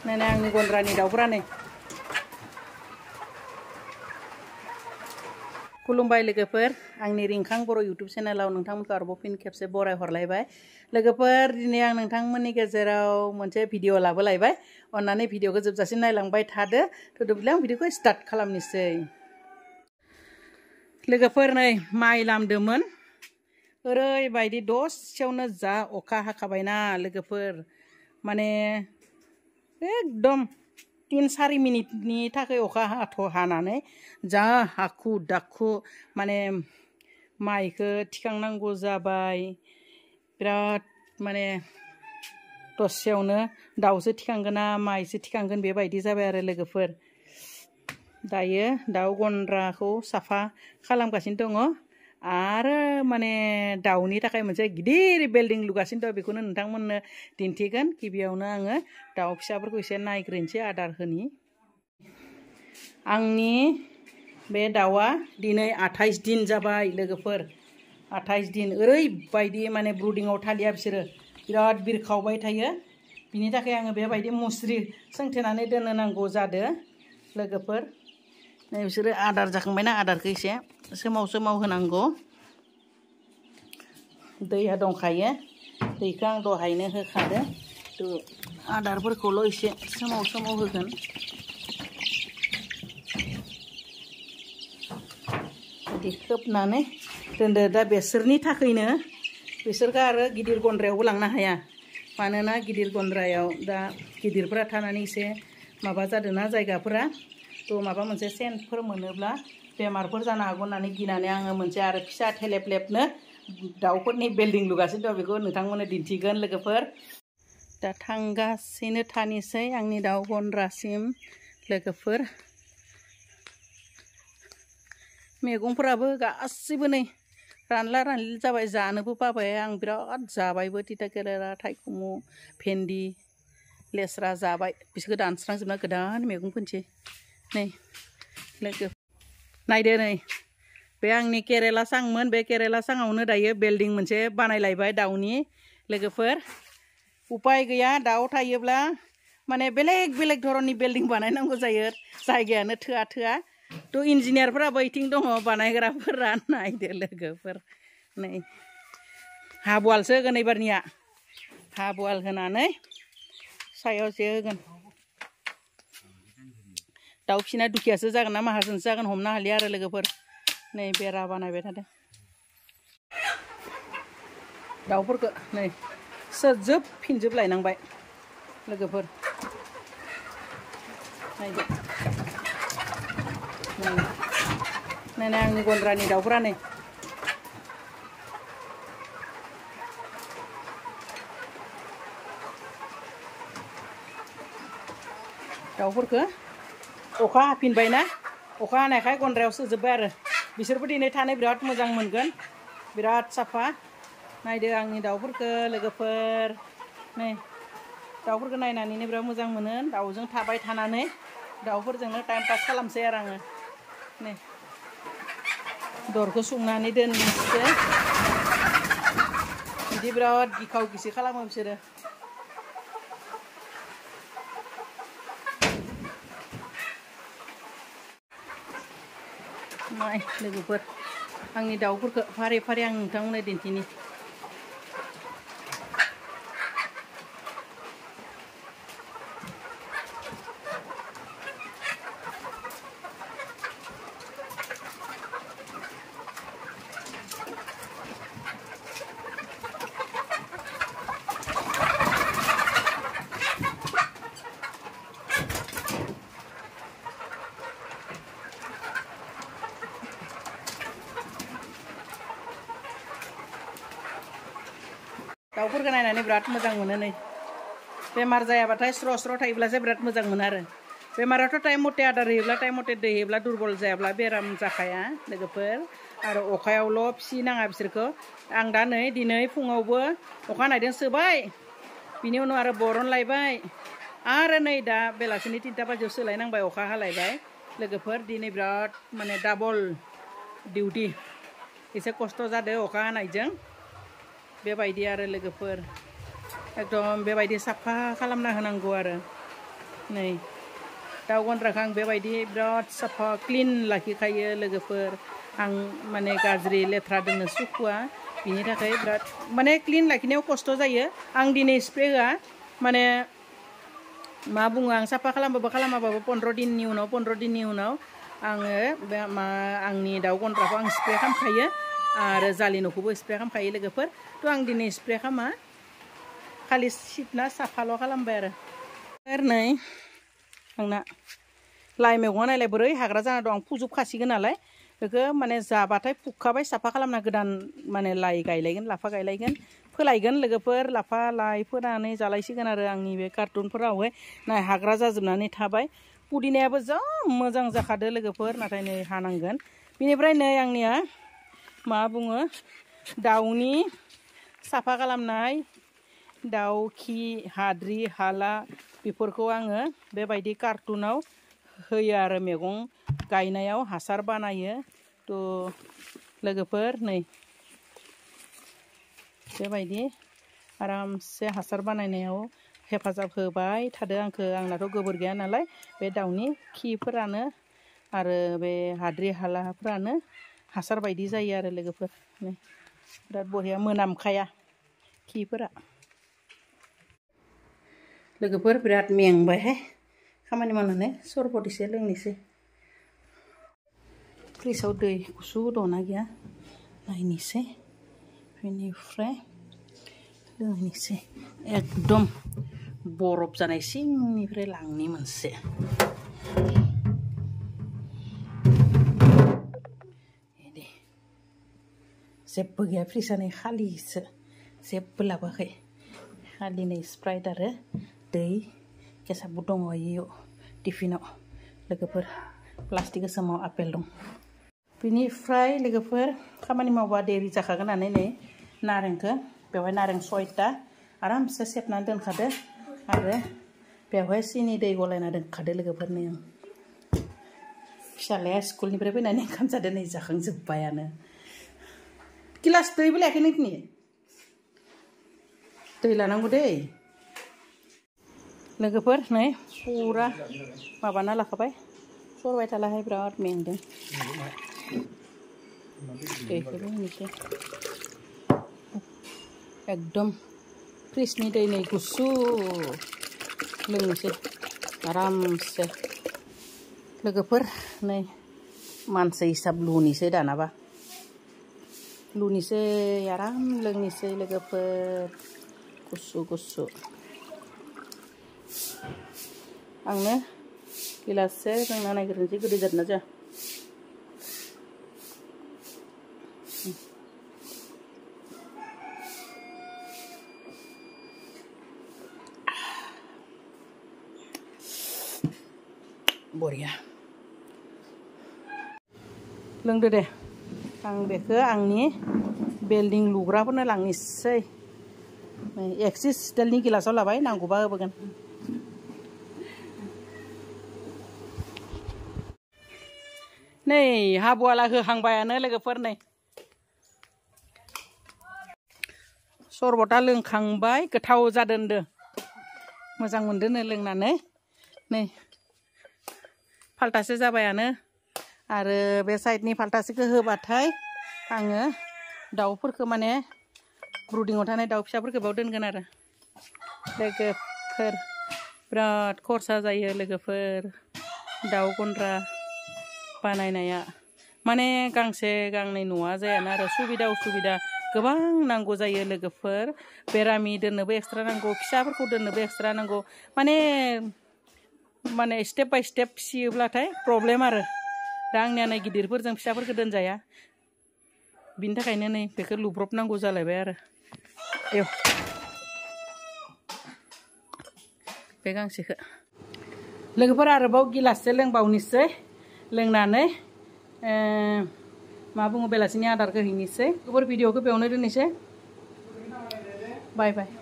नायनाय आंनि गन्द्रानि दाउफोरा नै खुलुमबाय लोगोफोर आंनि रिंखां बर' इउटुब चेनेलाव नोंथांमोनखौ आरोबाव फिन खेबसे बराय हरलायबाय लोगोफोर दिनै आं नोंथांमोननि गेजेराव मोनसे भिडिअ लाबोलायबाय अन्नानै भिडिअखौ जोबजासिम नायलांबाय थादो थुदोब्ला आं भिडिअखौ स्टार्ट खालामनोसै लोगोफोर नै माइ लामदोंमोन ओरैबायदि दसेयावनो जा अखा हाखाबायना लोगोफोर माने एकदम 3-4 मिनिटनि थाखाय अखा हानानै जा हाखु दाखु माने माइखौ थिखांनांगौ जाबाय बिराद माने दसेयावनो दाउसो थिखांगोन ना माइसो थिखांगोन बेबायदि जाबाय आरो लोगोफोर दायो दाउ गन्द्राखौ साफा खालामगासिनो दङ आरो माने दाउनि थाखाय मोनसे गिदिर बिल्डिं लुगासिनो दं बेखौनो नोंथांमोननो दिन्थिगोन गिबियावनो आङो दाउ फिसाफोरखौ एसे नायग्रोनोसै आदार होनि आंनि बे दाउआ दिनै 28 दिन जाबाय लोगोफोर 28 दिन ओरैबायदि माने ब्रुडिंआव थालिया बिसोरो बिराद बिरखावबाय थायो बिनि थाखाय आङो बेबायदि मुस्रि सोंथेनानै दोननो नांगौ जादों लोगोफोर नै बिसोरो आदार जाखांबायना आदारखौ एसे सोमाव होनांगौ दैया दंखायो दैखौ आं दहायनो होखादों आदारफोरखौल' एसे सोमाव होगोन बिदि खोबनानै दोनदो दा बेसोरनि थाखायनो बिसोरखौ आरो गिदिर गन्द्रायावबो लांनो हाया मानोना गिदिर गन्द्रायाव दा गिदिरफोरा थानानै एसे माबा जादोंना जायगाफोरा थ' माबा मोनसे सेन्टफोर मोनोब्ला बेमारफोर जानो हागौ होननानै गिनानै आङो मोनसे आरो फिसा थेलेबलेबनो दाउफोरनि बिल्डिं लुगासिनो दं बेखौ नोंथांमोननो दिन्थिगोन लोगोफोर दा थांगासिनो थानोसै आंनि दाउ गन्द्रासिम लोगोफोर मैगंफोराबो गासिबो नै रानला जाबाय जानोबो बाबाय आं बिराद जाबायबो तिता केरेला थाइखुमु भेन्दि लेस्रा जाबाय बिसोरखौ दानस्रांजोबना गोदान मैगं फोनसै नै लोगो नायदो नै बे आंनि केरेला सांमोन बे केरेला सांआवनो दायो बिल्डिं मोनसे बानायलायबाय दाउनि लोगोफोर उपाय गैया दाउ थायोब्ला माने बेलेग धरननि बिल्डिं बानायनांगौ जायो जायगायानो थोआ थ' इन्जिनियारफोराबो इथिं दङ बानायग्राफोरा नायदो लोगोफोर नै हाबवालसो होगोन एबारनिया हाबवाल होनानै सायावसो होगोन दाउ फिसिना दुखियासो जागोन ना माहाजोनसो जागोन हमनो हालिया आरो लोगोफोर नै बेरा बानायबाय थादों दाउफोरखौ नै सोजोबफिनजोबलायनांबाय लोगोफोर नायदो नायनाय आंनि गन्द्रानि दाउफोरा नै दाउफोरखौ अखा हाफिनबायना अखा हानायखाय गन्द्रायाव सोजोबबाय आरो बिसोरबो दिनै थानो बिराद मोजां मोनगोन बिराद साफा नायदो आंनि दाउफोरखौ लोगोफोर नै दाउफोरखौ नायनानैनो बिराद मोजां मोनो दाउजों थाबाय थानानै दाउफोरजोंनो टाइम पास खालामसै आरो आङो नै दरखौ सुंनानै दोनसै बिदि बिराद गिखाव गिसि खालामो बिसोरो नाय लोगोफोर आंनि दाउफोरखौ फारि आं नोंथांमोननो दिन्थिनि दाउफोरखौ नायनानै बिराद मोजां मोनो नै बेमार जायाबाथाय स्र' थायोब्लासो बिराद मोजां मोनो आरो बेमाराथ' टाइम मथे आदार होयोब्ला टाइम मथे दै होयोब्ला दुरबल जायाब्ला बेराम जाखाया लोगोफोर आरो अखायावल' फिसिनाङा बिसोरखौ आं दा नै दिनै फुङावबो अखा हानायजों सोबाय बिनि उनाव आरो बरनलायबाय आरो नै दा बेलासिनि 3टा बाजियाव सोलायनांबाय अखा हालायबाय लोगोफोर दिनै बिराद माने डाबल डिउटि एसे खस्थ' जादों अखा हानायजों बेबायदि आरो लोगोफोर एकदम बेबायदि साफा खालामना होनांगौ आरो नै दाउ गन्द्राखौ आं बेबायदि बिराद साफा क्लिन लाखिखायो लोगोफोर आं माने गाज्रि लेथ्रा दोननो सुखुवा बिनि थाखाय बिराद माने क्लिन लाखिनायाव खस्थ' जायो आं दिनै स्प्रे होआ माने मा बुङो आं साफा खालामाबाबो 15 दिननि उनाव आङो आंनि दाउ गन्द्राखौ आं स्प्रे खालामखायो आरो जालि न'खौबो स्प्रे खालामखायो लोगोफोर थ' आं दिनै स्प्रे खालामा खालि सिबना साफाल' खालामबाय आरो नै आंना लाइ मैगङा नायलाय बोरै हाग्रा जाना दं आं फुजोबखासिगोन नालाय बेखौ माने जाबाथाय फुखाबाय साफा खालामना गोदान माने लाइ गायलायगोन लाफा गायलायगोन फोलायगोन लोगोफोर लाफा लाइ फोनानै जालायसिगोन आरो आंनि बे कार्टुनफोरावहाय नाय हाग्रा जाजोबनानै थाबाय पुदिनायाबो जा मोजां जाखादो लोगोफोर नाथाय नै हानांगोन बिनिफ्राय नै आंनिया मा बुङो दाउनि साफा खालामनाय दाउ खि हाद्रि हाला बेफोरखौ आङो बेबायदि कार्टुनाव होयो आरो मैगं गायनायाव हासार बानायो थ' लोगोफोर नै बेबायदि आरामसे हासार बानायनायाव हेफाजाब होबाय थादो आंनाथ' गोबोर गैया नालाय बे दाउनि खिफोरानो आरो बे हाद्रि हालाफोरानो हासार बायदि जायो आरो लोगोफोर नै बिराद बरिया मोनामखाया खिफोरा लोगोफोर बिराद मेंबायहाय खामानि मावनानै सरबत एसे लोंनोसै फ्रिजआव दै गुसु दंना गैया नायनोसै बेनिफ्राय लोंनोसै एकदम बरफ जानाय सिंनिफ्राय लांनि मोनसे जेबो गैया फ्रिजआ नै खालिसो जेबो लाबोआखै खालि नै स्प्राइट आरो दै केसाबो दङ इयाव टिफिनाव लोगोफोर प्लास्टिक गोसोमाव आपेल दं बिनिफ्राय लोगोफोर खामानि मावबा देरि जाखागोन होननानै नै नारेंखौ बेवहाय नारें 6टा आरामसे सेबनानै दोनखादो आरो बेवहाय सिनि दै गलायना दोनखादो लोगोफोर नै आं फिसालाया स्कुलनिफ्राय फैनानै ओंखाम जादो नै जाखांजोब्बायानो गिलास दैबो लायाखै नोंनि दै लानांगौ दै लोगोफोर नै फुरा माबाना लाखाबाय सरबाय थालाहाय बिराद मेंदों दैखौबो होनोसै एकदम फ्रिजनि दै नै गुसु लोंनोसै आरामसे लोगोफोर नै मानसि हिसाब लुनिसै दानाबा लुनिसै आराम लोंनोसै लोगोफोर गुसु गुसु आंनो गिलाससे लोंना नायग्रोनोसै गोदै जादोंना जाया बरिया लोंदो दे आं बेखौ आंनि बिल्डिं लुग्राफोरनो लांनोसै एक्सिस स्टाइलनि गिलासाव लाबाय नांगौबा होबोगोन नै हाबुआला होहांबायानो लोगोफोर नै सरबता लोंखांबाय गोथाव जादों होनदो मोजां मोनदोंनो लोंनानै नै फाल्टासे जाबायानो आरो बे साइडनि फाल्टासेखौ होबाथाय आङो दाउफोरखौ माने ब्रुडिंआव थानाय दाउ फिसाफोरखौ बाव दोनगोन आरो लोगोफोर बिराद खरसा जायो लोगोफोर दाउ गन्द्रा बानायनाया माने गांसे गांनै न'आ जायाना आरो सुबिदा उसुबिदा गोबां नांगौ जायो लोगोफोर बेरामि दोननोबो एक्सट्रा नांगौ फिसाफोरखौ दोननोबो एक्सट्रा नांगौ माने स्टेप बाय स्टेप फिसियोब्लाथाय प्रब्लेम आरो दा आंनिया नै गिदिरफोरजों फिसाफोरखौ दोनजाया बिनि थाखायनो नै बेखौ लुब्रबनांगौ जालायबाय आरो बे गांसेखौ लोगोफोर आरोबाव गिलाससे लोंबावनोसै लोंनानै मा बुङो बेलासिनि आदारखौ हैनोसै भिडिअखौ बेयावनो दोननोसै बाय बाय